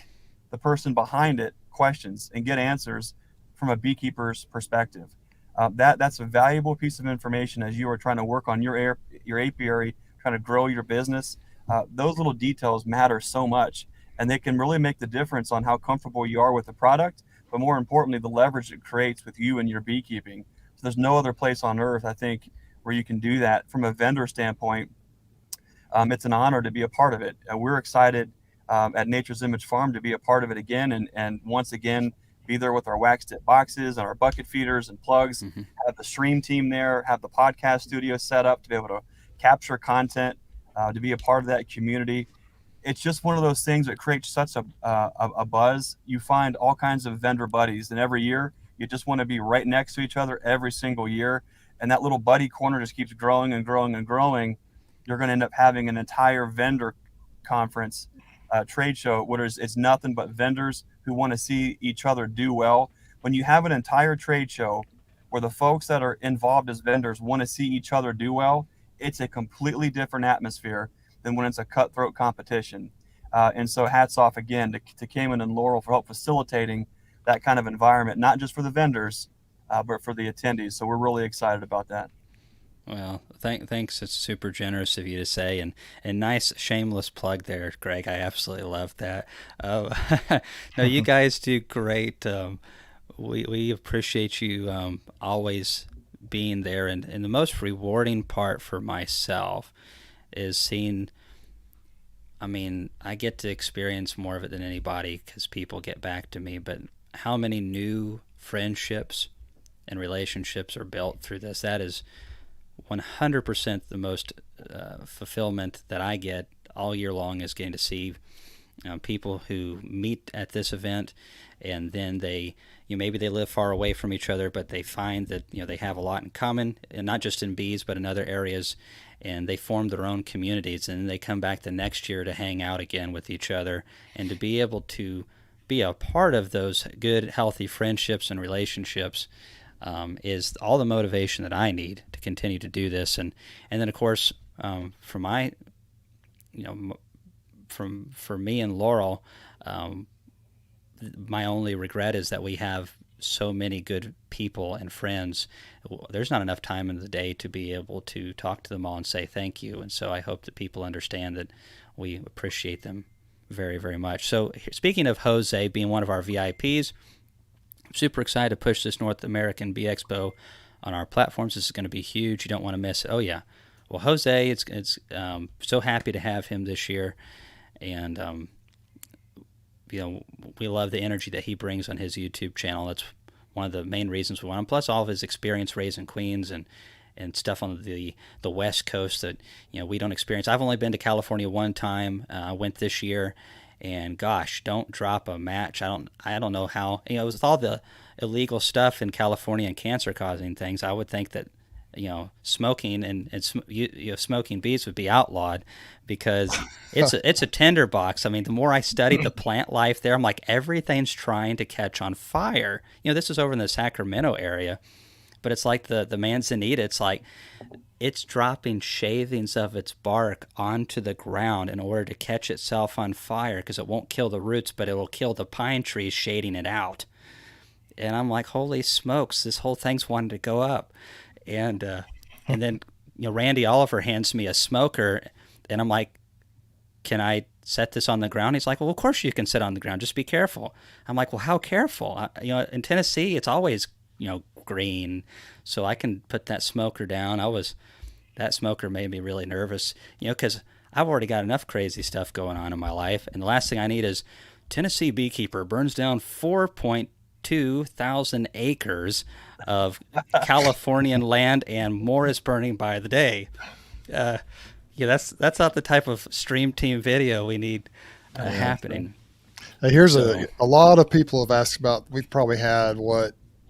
the person behind it questions and get answers from a beekeeper's perspective. That's a valuable piece of information as you are trying to work on your apiary, trying to grow your business. Those little details matter so much, and they can really make the difference on how comfortable you are with the product, but more importantly, the leverage it creates with you and your beekeeping. So there's no other place on earth, I think, where you can do that. From a vendor standpoint, it's an honor to be a part of it. We're excited at Nature's Image Farm to be a part of it again, and once again, be there with our wax tip boxes and our bucket feeders and plugs, have the stream team there, have the podcast studio set up to be able to capture content, to be a part of that community. It's just one of those things that creates such a buzz. You find all kinds of vendor buddies, and every year you just want to be right next to each other every single year. And that little buddy corner just keeps growing and growing and growing. You're going to end up having an entire vendor conference trade show where it's nothing but vendors who want to see each other do well. When you have an entire trade show where the folks that are involved as vendors want to see each other do well, it's a completely different atmosphere than when it's a cutthroat competition. And so hats off again to Kamon and Laurel for help facilitating that kind of environment, not just for the vendors, but for the attendees. So we're really excited about that. Well, thanks. It's super generous of you to say, and nice shameless plug there, Greg. I absolutely love that. No, you guys do great. We appreciate you always being there, and the most rewarding part for myself is seeing. I mean, I get to experience more of it than anybody because people get back to me, but how many new friendships and relationships are built through this? That is 100% the most fulfillment that I get all year long, is getting to see people who meet at this event, and then they, maybe they live far away from each other, but they find that they have a lot in common, and not just in bees, but in other areas, and they form their own communities, and then they come back the next year to hang out again with each other, and to be able to be a part of those good, healthy friendships and relationships is all the motivation that I need to continue to do this. And then of course, for my, for me and Laurel, my only regret is that we have so many good people and friends. There's not enough time in the day to be able to talk to them all and say thank you. And so I hope that people understand that we appreciate them very, very much. So speaking of Jose being one of our VIPs, I'm super excited to push this North American Bee Expo on our platforms. This is going to be huge. You don't want to miss it. Oh yeah. Well, Jose, it's so happy to have him this year. And, we love the energy that he brings on his YouTube channel. That's one of the main reasons we want him. Plus all of his experience raising queens and stuff on the West Coast that we don't experience. I've only been to California one time. I went this year, and gosh, don't drop a match. I don't know how, with all the illegal stuff in California and cancer causing things, I would think that smoking and smoking bees would be outlawed, because it's a tinderbox. I mean, the more I studied the plant life there, I'm like, everything's trying to catch on fire. This is over in the Sacramento area, but it's like the manzanita. It's like it's dropping shavings of its bark onto the ground in order to catch itself on fire, because it won't kill the roots, but it will kill the pine trees shading it out. And I'm like, holy smokes, this whole thing's wanting to go up. And then Randy Oliver hands me a smoker, and I'm like, can I set this on the ground? He's like, well, of course you can sit on the ground, just be careful. I'm like, well, how careful? In Tennessee it's always green, so I can put that smoker down. That smoker made me really nervous, because I've already got enough crazy stuff going on in my life, and the last thing I need is Tennessee beekeeper burns down 4,200 acres of Californian land, and more is burning by the day. That's not the type of stream team video we need happening. Here's a lot of people have asked about. We've probably had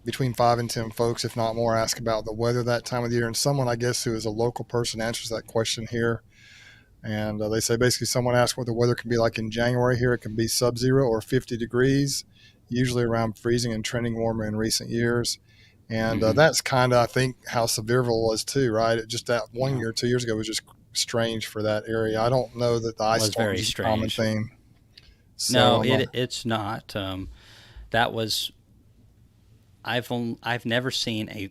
between 5 and 10 folks, if not more, ask about the weather that time of the year. And someone, I guess, who is a local person answers that question here. And they say basically someone asked what the weather can be like in January here. It can be sub-zero or 50 degrees, usually around freezing and trending warmer in recent years. And that's kind of, I think, how Sevierville was too, right? It just that 1 year, 2 years ago was just strange for that area. I don't know that the ice storm is a common thing. So, no, it's not. That was, I've never seen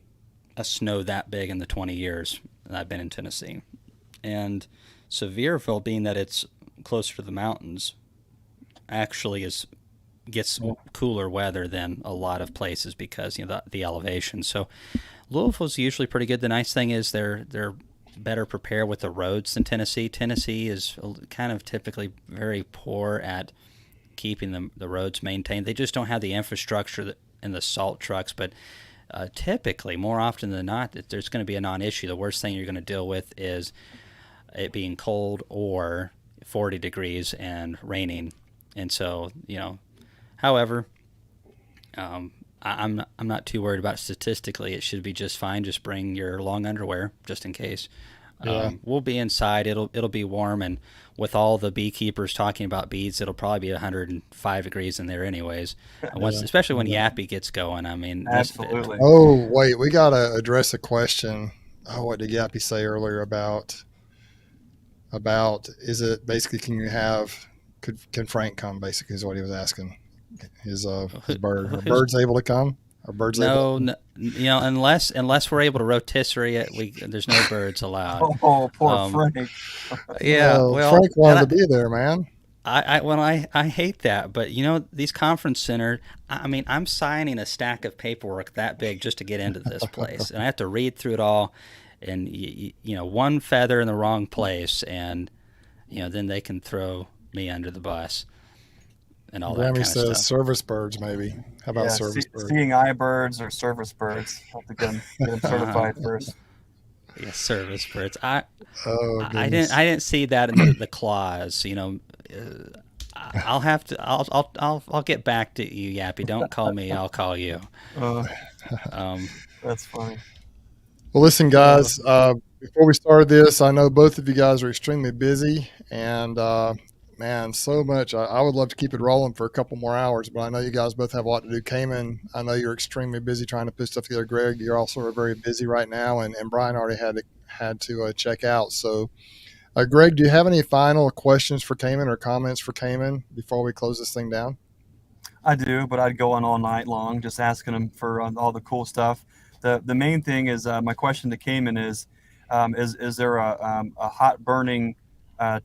a snow that big in the 20 years that I've been in Tennessee. And Sevierville, being that it's closer to the mountains, actually gets cooler weather than a lot of places because the elevation. So Louisville's usually pretty good. The nice thing is they're better prepared with the roads than Tennessee. Tennessee is kind of typically very poor at keeping the roads maintained. They just don't have the infrastructure and the salt trucks, but typically, more often than not, there's going to be a non-issue. The worst thing you're going to deal with is it being cold or 40 degrees and raining. And so, however, I'm not too worried about it. Statistically, it should be just fine. Just bring your long underwear just in case. Yeah. We'll be inside. It'll be warm, and with all the beekeepers talking about bees, it'll probably be 105 degrees in there anyways. Yeah. Especially when Yeah. Yappy gets going. I mean, Absolutely. Oh, wait, we got to address a question. Oh, what did Yappy say earlier about is it basically can Frank come basically is what he was asking. His bird. Are birds able to come? Are birds able to come? unless we're able to rotisserie it, there's no birds allowed. Oh, poor Frank. Yeah, Well, well, Frank wanted to be there, man. I hate that, but these conference centers. I mean, I'm signing a stack of paperwork that big just to get into this place, and I have to read through it all, and one feather in the wrong place, and then they can throw me under the bus, and all that Grammy kind of says stuff. service birds, maybe. How about service birds? Seeing eye birds or service birds. Have to get them certified first. Yeah, service birds. Oh, I goodness. didn't see that in the clause. I'll have to. I'll get back to you, Yappy. Don't call me. I'll call you. That's funny. Well, listen, guys, before we started this, I know both of you guys are extremely busy, and man, so much. I would love to keep it rolling for a couple more hours, but I know you guys both have a lot to do. Kamon, I know you're extremely busy trying to put stuff together. Greg, you're also very busy right now, and Brian already had to check out. So, Greg, do you have any final questions for Kamon or comments for Kamon before we close this thing down? I do, but I'd go on all night long just asking them for all the cool stuff. The main thing is my question to Kamon is there a hot burning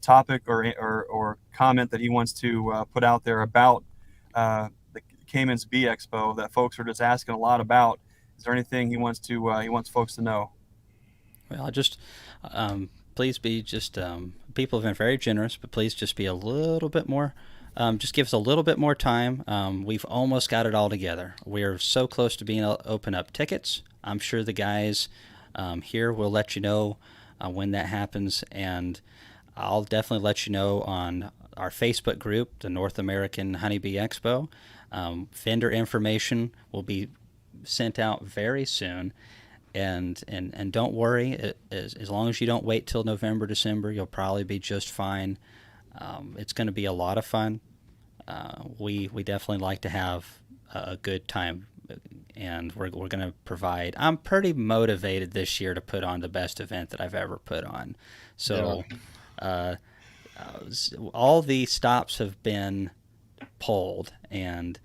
topic or comment that he wants to put out there about the Kamon's Bee Expo that folks are just asking a lot about? Is there anything he wants folks to know? Well, just please be just people have been very generous, but please just be a little bit more. Just give us a little bit more time. We've almost got it all together. We're so close to being able to open up tickets. I'm sure the guys here will let you know when that happens, and I'll definitely let you know on our Facebook group, the North American Honeybee Expo. Vendor information will be sent out very soon. And don't worry, as long as you don't wait till November, December, you'll probably be just fine. It's going to be a lot of fun. We definitely like to have a good time, and we're going to provide. I'm pretty motivated this year to put on the best event that I've ever put on. So all the stops have been pulled, and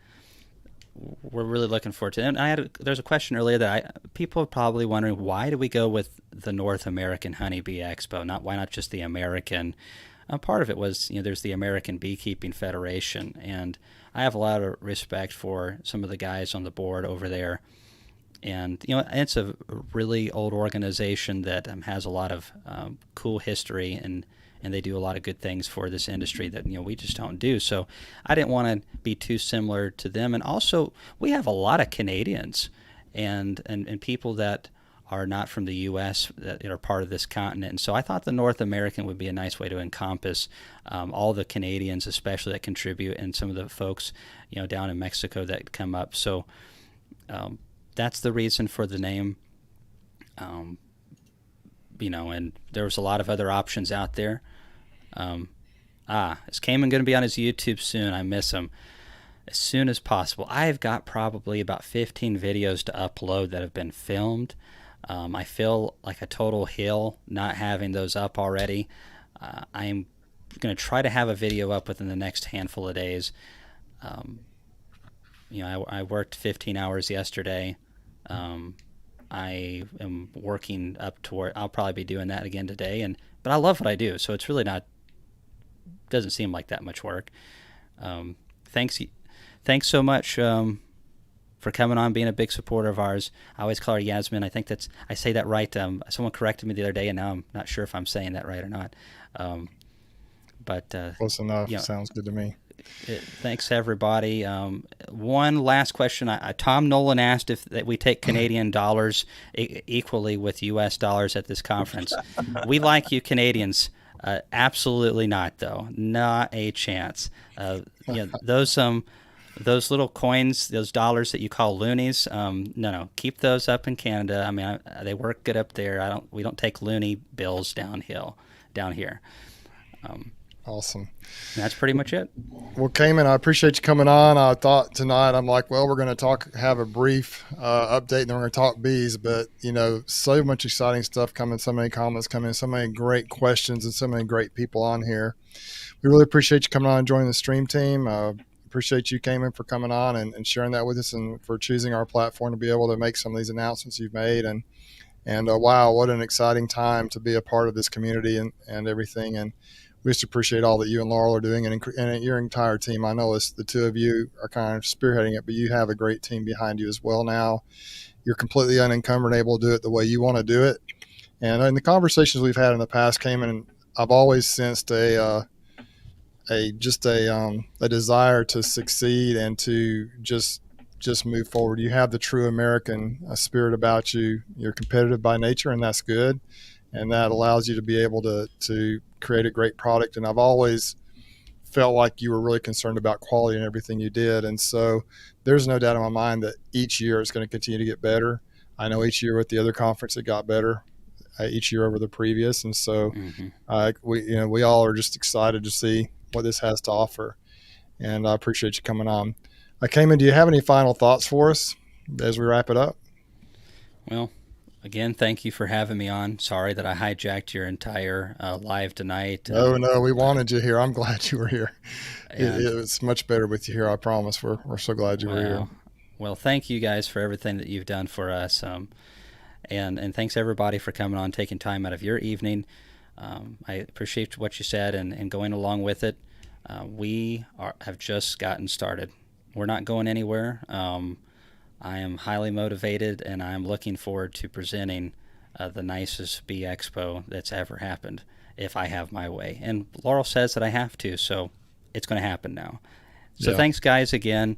we're really looking forward to it. And there's a question earlier that people are probably wondering, why do we go with the North American Honeybee Expo? Why not just the American? Part of it was, there's the American Beekeeping Federation, and I have a lot of respect for some of the guys on the board over there. And, it's a really old organization that has a lot of cool history, and they do a lot of good things for this industry that, we just don't do. So I didn't want to be too similar to them. And also, we have a lot of Canadians and people that are not from the U.S. that are part of this continent. And so I thought the North American would be a nice way to encompass all the Canadians, especially that contribute, and some of the folks, down in Mexico that come up. So that's the reason for the name. And there was a lot of other options out there. Is Kamon going to be on his YouTube soon? I miss him. As soon as possible. I've got probably about 15 videos to upload that have been filmed. I feel like a total hill not having those up already. I'm going to try to have a video up within the next handful of days. I worked 15 hours yesterday. I am working up toward. I'll probably be doing that again today, but I love what I do, so it's really doesn't seem like that much work. Thanks so much for coming on, being a big supporter of ours. I always call her Yasmin. I think I say that right. Someone corrected me the other day, and now I'm not sure if I'm saying that right or not. But close enough. Sounds good to me. Thanks, everybody. One last question. Tom Nolan asked if that we take Canadian dollars equally with U.S. dollars at this conference. We like you Canadians. Absolutely not, though. Not a chance. Those those little coins, those dollars that you call loonies, no, keep those up in Canada. I mean, they work good up there. We don't take loony bills down here. Awesome. And that's pretty much it. Well, Kamon, I appreciate you coming on. I thought tonight, I'm like, well, we're going to have a brief update, and then we're going to talk bees. But, so much exciting stuff coming, so many comments coming, so many great questions, and so many great people on here. We really appreciate you coming on and joining the stream team. Appreciate you, Kamon, for coming on and sharing that with us, and for choosing our platform to be able to make some of these announcements you've made. And wow, what an exciting time to be a part of this community and everything. And we just appreciate all that you and Laurel are doing, and your entire team. I know the two of you are kind of spearheading it, but you have a great team behind you as well now. You're completely unencumbered and able to do it the way you want to do it. And in the conversations we've had in the past, Kamon, I've always sensed a desire to succeed and to just move forward. You have the true American spirit about you. You're competitive by nature, and that's good. And that allows you to be able to create a great product. And I've always felt like you were really concerned about quality in everything you did. And so there's no doubt in my mind that each year is going to continue to get better. I know each year with the other conference it got better each year over the previous. And so we all are just excited to see what this has to offer. And I appreciate you coming on. Kamon, do you have any final thoughts for us as we wrap it up? Well, again, thank you for having me on. Sorry that I hijacked your entire live tonight. No, we wanted you here. I'm glad you were here. It's much better with you here, I promise. We're so glad you were here. Well, thank you guys for everything that you've done for us. And thanks everybody for coming on, taking time out of your evening. I appreciate what you said and going along with it. We have just gotten started. We're not going anywhere. I am highly motivated, and I'm looking forward to presenting the nicest bee expo that's ever happened, if I have my way. And Laurel says that I have to, so it's going to happen now. So Thanks, guys, again.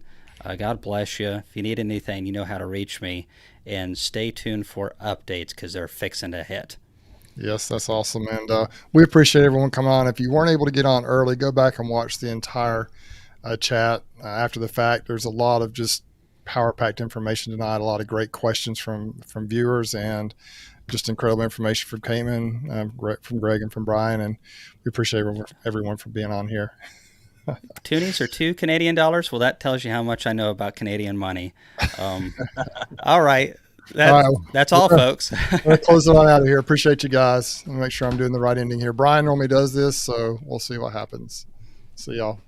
God bless you. If you need anything, you know how to reach me. And stay tuned for updates, because they're fixing to hit. Yes, that's awesome. And we appreciate everyone coming on. If you weren't able to get on early, go back and watch the entire chat after the fact. There's a lot of just power-packed information tonight, a lot of great questions from viewers, and just incredible information from Kamon, from Greg, and from Brian. And we appreciate everyone for being on here. Toonies are $2 Canadian. Well, that tells you how much I know about Canadian money. All right. That's all, folks. We'll close it on out of here. Appreciate you guys. I'll make sure I'm doing the right ending here. Brian normally does this, so we'll see what happens. See y'all.